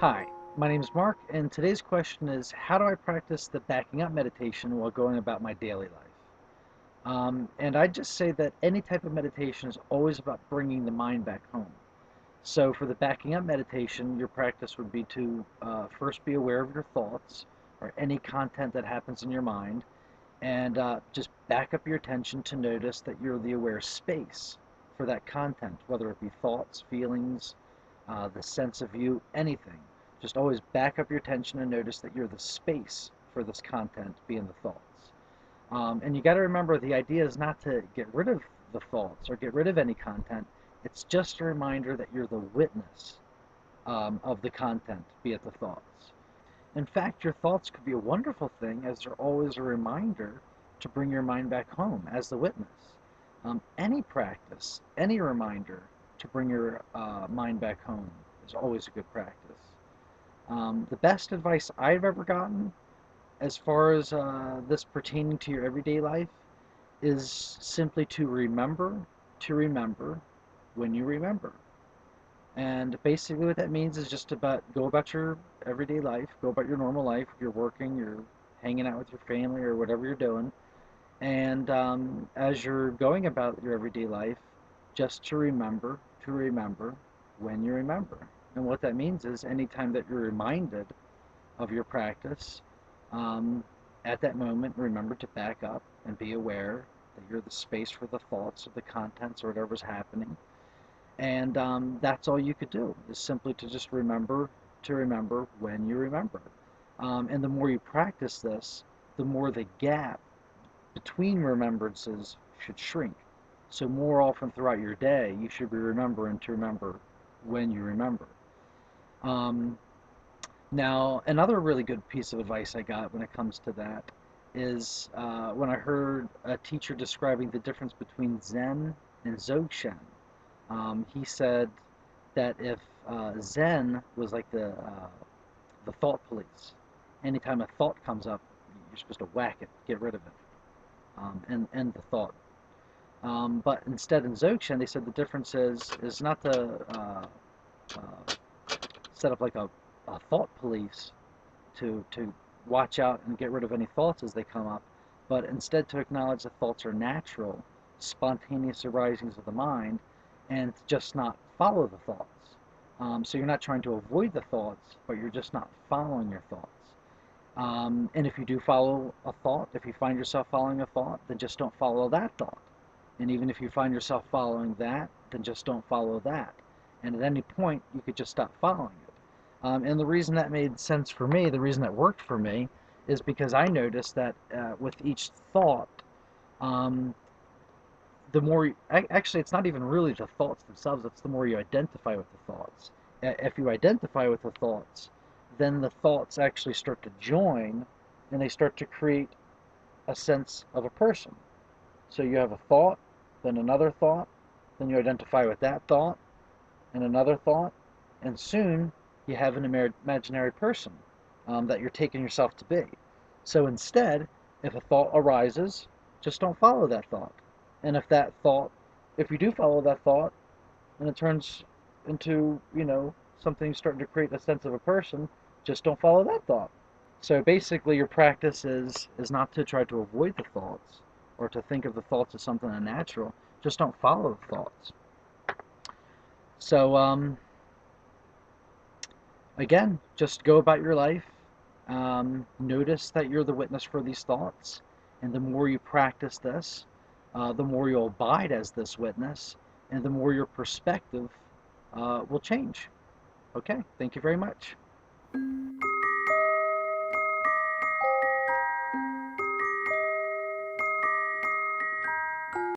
Hi, my name is Mark, and today's question is how do I practice the backing up meditation while going about my daily life? And I just say that any type of meditation is always about bringing the mind back home. So for the backing up meditation, your practice would be to first be aware of your thoughts or any content that happens in your mind, and just back up your attention to notice that you're the aware space for that content, whether it be thoughts, feelings, the sense of you, anything. Just always back up your attention and notice that you're the space for this content, being the thoughts. And you got to remember the idea is not to get rid of the thoughts or get rid of any content. It's just a reminder that you're the witness of the content, be it the thoughts. In fact, your thoughts could be a wonderful thing as they're always a reminder to bring your mind back home as the witness. Any practice, any reminder to bring your mind back home is always a good practice. The best advice I've ever gotten as far as this pertaining to your everyday life is simply to remember when you remember. And basically what that means is just about go about your everyday life, go about your normal life. You're working, you're hanging out with your family or whatever you're doing. And as you're going about your everyday life, just to remember when you remember. And what that means is anytime that you're reminded of your practice, um, at that moment, remember to back up and be aware that you're the space for the thoughts or the contents or whatever's happening. And that's all you could do is simply to just remember to remember when you remember. And the more you practice this, the more the gap between remembrances should shrink. So more often throughout your day, you should be remembering to remember when you remember. Um, Now, another really good piece of advice I got when it comes to that is when I heard a teacher describing the difference between Zen and Dzogchen. He said that if Zen was like the thought police, anytime a thought comes up, you're supposed to whack it, get rid of it, and end the thought. But instead in Dzogchen, they said the difference is not to uh, set up like a thought police to watch out and get rid of any thoughts as they come up, but instead to acknowledge that thoughts are natural, spontaneous arisings of the mind, and just not follow the thoughts. So you're not trying to avoid the thoughts, but you're just not following your thoughts. And if you do follow a thought, if you find yourself following a thought, then just don't follow that thought. And even if you find yourself following that, then just don't follow that. And at any point, you could just stop following it. And the reason that made sense for me, the reason that worked for me, is because I noticed that with each thought, um, the more actually, it's not even really the thoughts themselves, it's the more you identify with the thoughts. If you identify with the thoughts, then the thoughts actually start to join and they start to create a sense of a person. So you have a thought, then another thought, then you identify with that thought, and another thought, and soon you have an imaginary person that you're taking yourself to be. So instead, if a thought arises, just don't follow that thought. And if you do follow that thought, and it turns into, something starting to create a sense of a person, just don't follow that thought. So basically, your practice is not to try to avoid the thoughts or to think of the thoughts as something unnatural. Just don't follow the thoughts. So again, just go about your life. Notice that you're the witness for these thoughts, and the more you practice this, the more you'll abide as this witness, and the more your perspective will change. Okay, thank you very much.